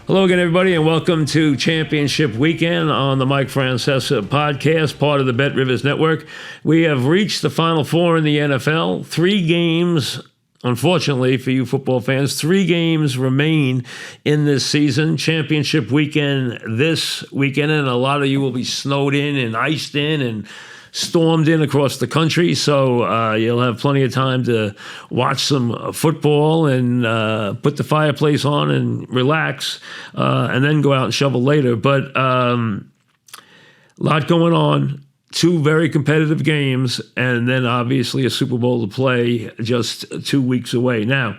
Hello again, everybody, and welcome to Championship Weekend on the Mike Francesa podcast, part of the Bet Rivers Network. We have reached the Final Four in the NFL. 3 games, unfortunately for you football fans, 3 games remain in this season. Championship Weekend this weekend, and a lot of you will be snowed in and iced in and stormed in across the country, so you'll have plenty of time to watch some football and put the fireplace on and relax, and then go out and shovel later. But a lot going on, 2 very competitive games, and then obviously a Super Bowl to play just 2 weeks away. Now,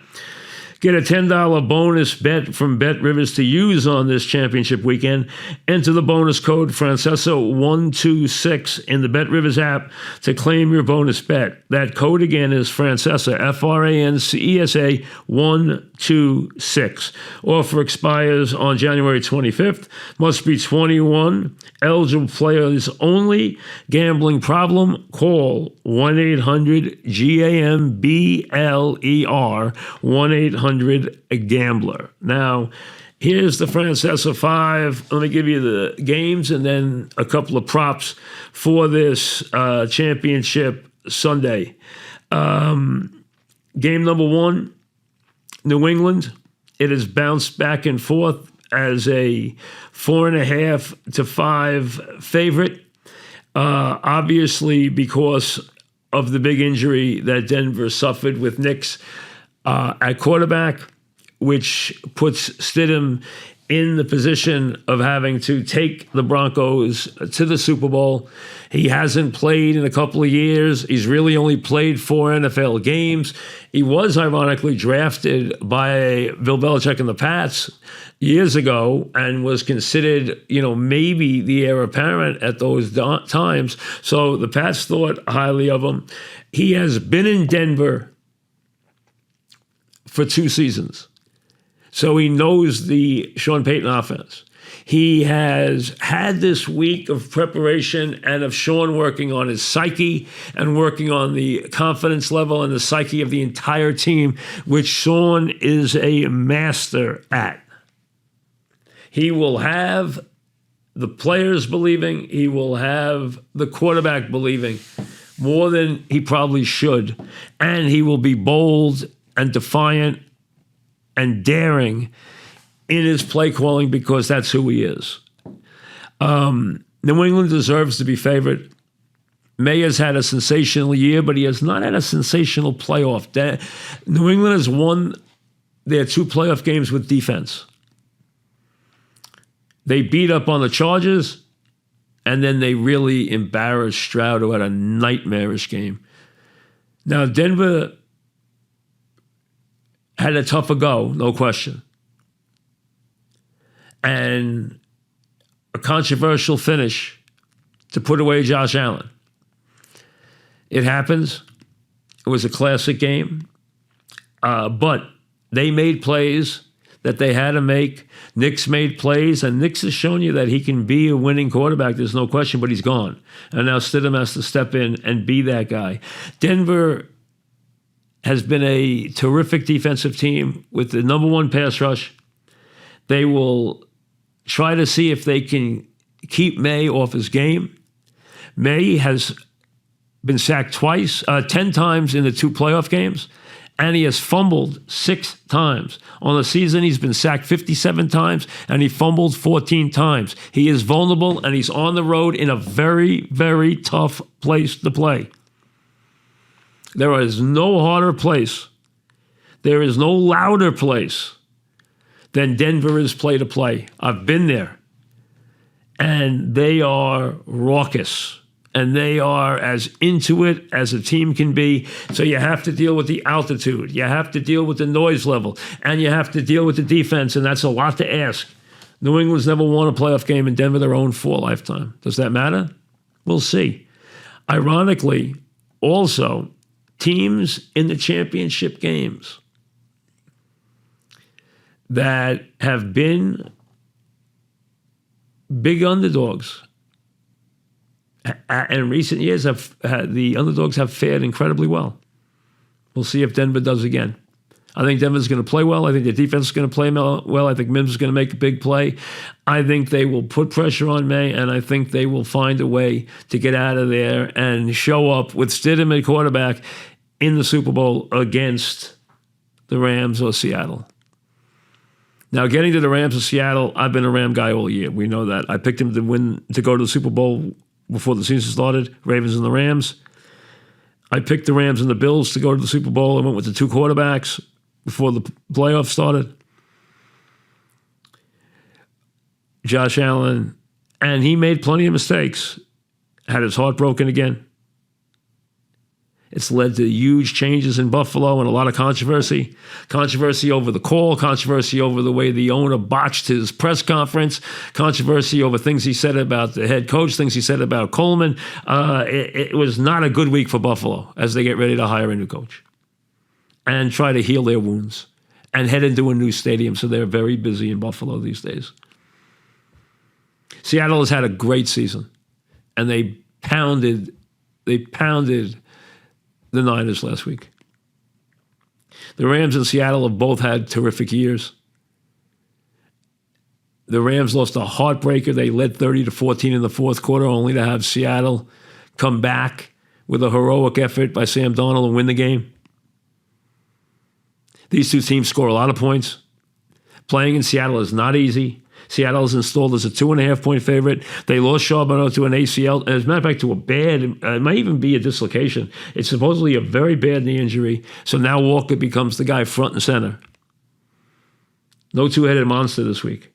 get a $10 bonus bet from Bet Rivers to use on this championship weekend. Enter the bonus code Francesa126 in the Bet Rivers app to claim your bonus bet. That code again is Francesa, Francesa 126. Offer expires on January 25th. Must be 21. Eligible players only. Gambling problem? Call 1-800-GAMBLER, 1-800-GAMBLER. Now, here's the Francesa 5. Let me give you the games and then a couple of props for this championship Sunday. Game number 1, New England. It has bounced back and forth as a 4.5 to 5 favorite, obviously because of the big injury that Denver suffered with Nix at quarterback, which puts Stidham in the position of having to take the Broncos to the Super Bowl. He hasn't played in a couple of years. He's really only played 4 NFL games. He was ironically drafted by Bill Belichick and the Pats years ago and was considered, maybe the heir apparent at those times. So the Pats thought highly of him. He has been in Denver for 2 seasons. So he knows the Sean Payton offense. He has had this week of preparation and of Sean working on his psyche and working on the confidence level and the psyche of the entire team, which Sean is a master at. He will have the players believing, he will have the quarterback believing more than he probably should, and he will be bold and defiant and daring in his play calling because that's who he is. New England deserves to be favored. May has had a sensational year, but he has not had a sensational playoff. New England has won their 2 playoff games with defense. They beat up on the Chargers, and then they really embarrassed Stroud, who had a nightmarish game. Now, Denver had a tougher go, no question. And a controversial finish to put away Josh Allen. It happens. It was a classic game. But they made plays that they had to make. Nix made plays, and Nix has shown you that he can be a winning quarterback, there's no question, but he's gone. And now Stidham has to step in and be that guy. Denver has been a terrific defensive team with the number 1 pass rush. They will try to see if they can keep May off his game. May has been sacked 10 times in the 2 playoff games, and he has fumbled 6 times. On the season, he's been sacked 57 times, and he fumbled 14 times. He is vulnerable, and he's on the road in a very, very tough place to play. There is no harder place. There is no louder place than Denver is play to play. I've been there. And they are raucous. And they are as into it as a team can be. So you have to deal with the altitude. You have to deal with the noise level. And you have to deal with the defense. And that's a lot to ask. New England's never won a playoff game in Denver their own 4 lifetime. Does that matter? We'll see. Ironically, also, teams in the championship games that have been big underdogs in recent years, the underdogs have fared incredibly well. We'll see if Denver does again. I think Denver's going to play well. I think the defense is going to play well. I think Mims is going to make a big play. I think they will put pressure on May, and I think they will find a way to get out of there and show up with Stidham at quarterback in the Super Bowl against the Rams or Seattle. Now, getting to the Rams or Seattle, I've been a Ram guy all year. We know that. I picked him to go to the Super Bowl before the season started, Ravens and the Rams. I picked the Rams and the Bills to go to the Super Bowl. I went with the two quarterbacks before the playoffs started. Josh Allen, and he made plenty of mistakes, had his heart broken again. It's led to huge changes in Buffalo and a lot of controversy. Controversy over the call, controversy over the way the owner botched his press conference, controversy over things he said about the head coach, things he said about Coleman. It was not a good week for Buffalo as they get ready to hire a new coach and try to heal their wounds and head into a new stadium. So they're very busy in Buffalo these days. Seattle has had a great season, and they pounded the Niners last week. The Rams and Seattle have both had terrific years. The Rams lost a heartbreaker. They led 30-14 in the fourth quarter, only to have Seattle come back with a heroic effort by Sam Darnold and win the game. These two teams score a lot of points. Playing in Seattle is not easy. Seattle is installed as a 2.5-point favorite. They lost Charbonneau to an ACL. As a matter of fact, to a bad, it might even be a dislocation. It's supposedly a very bad knee injury. So now Walker becomes the guy front and center. No two-headed monster this week.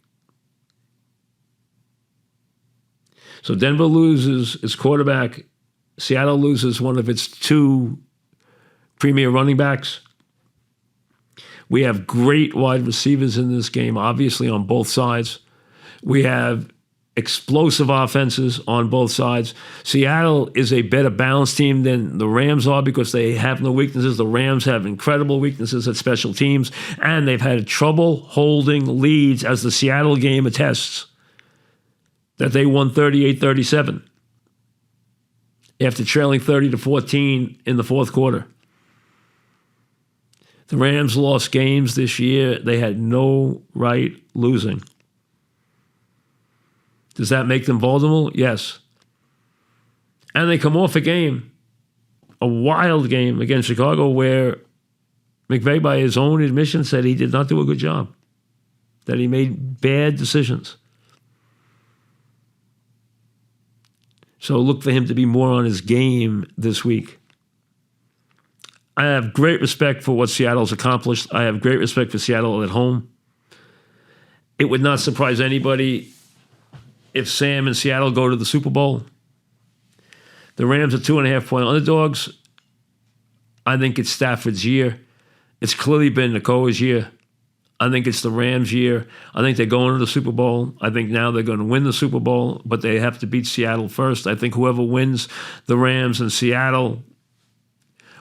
So Denver loses its quarterback. Seattle loses one of its two premier running backs. We have great wide receivers in this game, obviously on both sides. We have explosive offenses on both sides. Seattle is a better balanced team than the Rams are because they have no weaknesses. The Rams have incredible weaknesses at special teams, and they've had trouble holding leads, as the Seattle game attests, that they won 38-37 after trailing 30-14 in the fourth quarter. The Rams lost games this year they had no right losing. Does that make them vulnerable? Yes. And they come off a wild game against Chicago, where McVay, by his own admission, said he did not do a good job, that he made bad decisions. So look for him to be more on his game this week. I have great respect for what Seattle's accomplished. I have great respect for Seattle at home. It would not surprise anybody if Sam and Seattle go to the Super Bowl. The Rams are 2.5-point underdogs. I think it's Stafford's year. It's clearly been Nakoa's year. I think it's the Rams' year. I think they're going to the Super Bowl. I think now they're going to win the Super Bowl, but they have to beat Seattle first. I think whoever wins the Rams and Seattle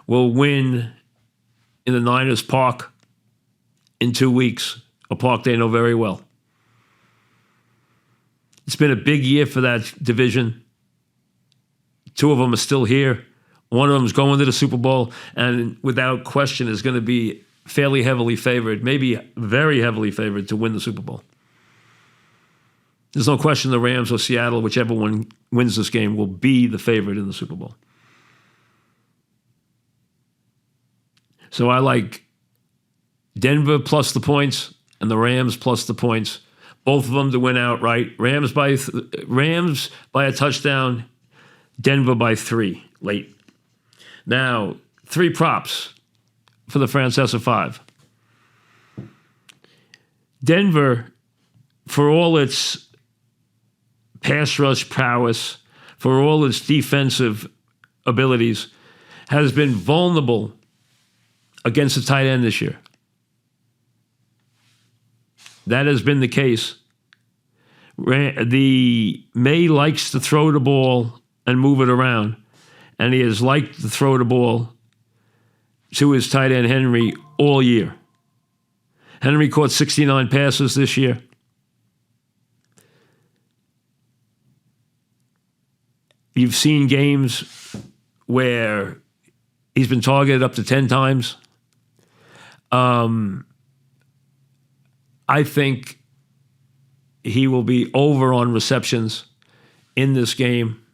will win in the Niners Park in 2 weeks, a park they know very well. It's been a big year for that division. Two of them are still here. One of them is going to the Super Bowl, and without question is going to be fairly heavily favored, maybe very heavily favored to win the Super Bowl. There's no question the Rams or Seattle, whichever one wins this game, will be the favorite in the Super Bowl. So I like Denver plus the points and the Rams plus the points. Both of them to win outright. Rams by a touchdown. Denver by 3 late. Now, 3 props for the Francesa 5. Denver, for all its pass rush prowess, for all its defensive abilities, has been vulnerable against the tight end this year. That has been the case. The May likes to throw the ball and move it around, and he has liked to throw the ball to his tight end Henry all year. Henry caught 69 passes this year. You've seen games where he's been targeted up to 10 times. I think he will be over on receptions in this game.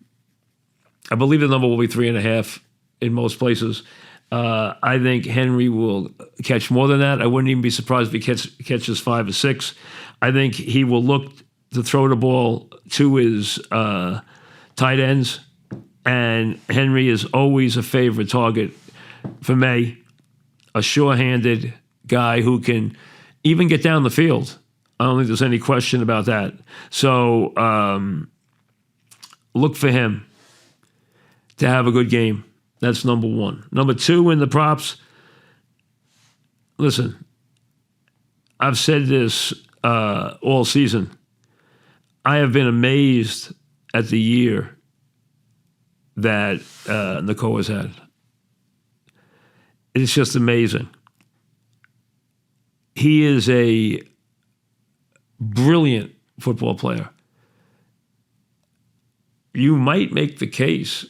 I believe the number will be 3.5 in most places. I think Henry will catch more than that. I wouldn't even be surprised if he catches 5 or 6. I think he will look to throw the ball to his tight ends, and Henry is always a favorite target for me. A sure-handed guy who can even get down the field. I don't think there's any question about that. So look for him to have a good game. That's number one. Number two in the props, listen, I've said this all season. I have been amazed at the year that Nakoa has had. It's just amazing. He is a brilliant football player. You might make the case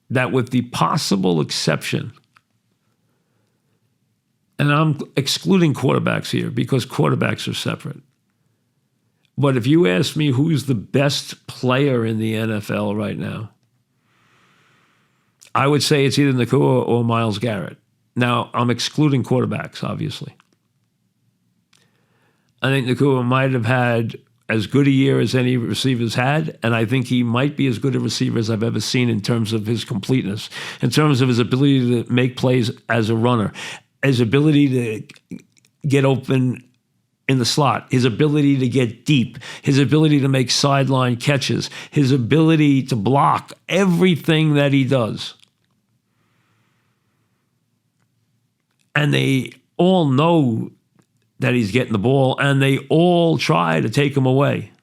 that with the possible exception, and I'm excluding quarterbacks here because quarterbacks are separate. But if you ask me who's the best player in the NFL right now, I would say it's either Nakoa or Myles Garrett. Now, I'm excluding quarterbacks, obviously. I think Nakoa might have had as good a year as any receivers had, and I think he might be as good a receiver as I've ever seen in terms of his completeness, in terms of his ability to make plays as a runner, his ability to get open in the slot, his ability to get deep, his ability to make sideline catches, his ability to block, everything that he does. And they all know that he's getting the ball, and they all try to take him away.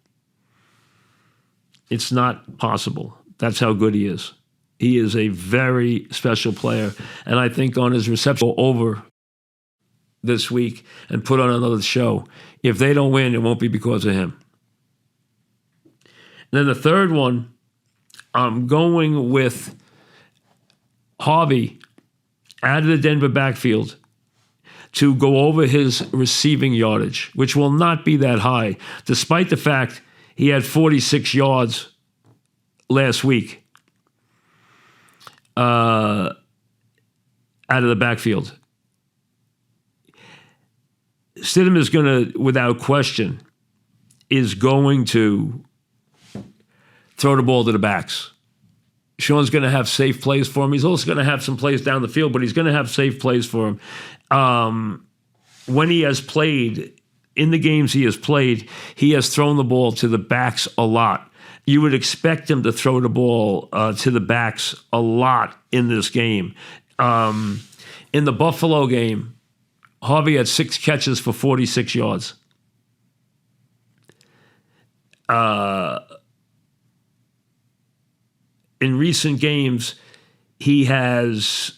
It's not possible. That's how good he is. He is a very special player, and I think on his reception over this week and put on another show. If they don't win, it won't be because of him. And then the third one, I'm going with Harvey out of the Denver backfield to go over his receiving yardage, which will not be that high, despite the fact he had 46 yards last week out of the backfield. Stidham is going to, without question, is going to throw the ball to the backs. Sean's going to have safe plays for him. He's also going to have some plays down the field, but he's going to have safe plays for him. When he has played, in the games he has played, he has thrown the ball to the backs a lot. You would expect him to throw the ball to the backs a lot in this game. In the Buffalo game, Harvey had 6 catches for 46 yards. In recent games, he has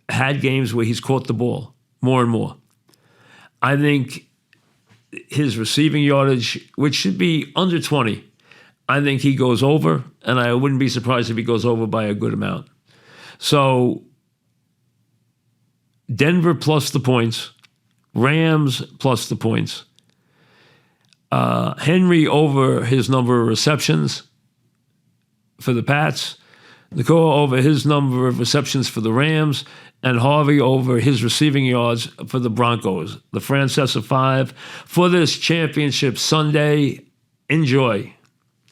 had games where he's caught the ball more and more. I think his receiving yardage, which should be under 20, I think he goes over, and I wouldn't be surprised if he goes over by a good amount. So Denver plus the points, Rams plus the points, Henry over his number of receptions for the Pats, Nakoa over his number of receptions for the Rams, and Harvey over his receiving yards for the Broncos. The Francesa 5 for this championship Sunday. Enjoy,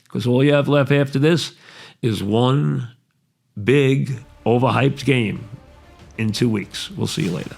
because all you have left after this is one big overhyped game in 2 weeks. We'll see you later.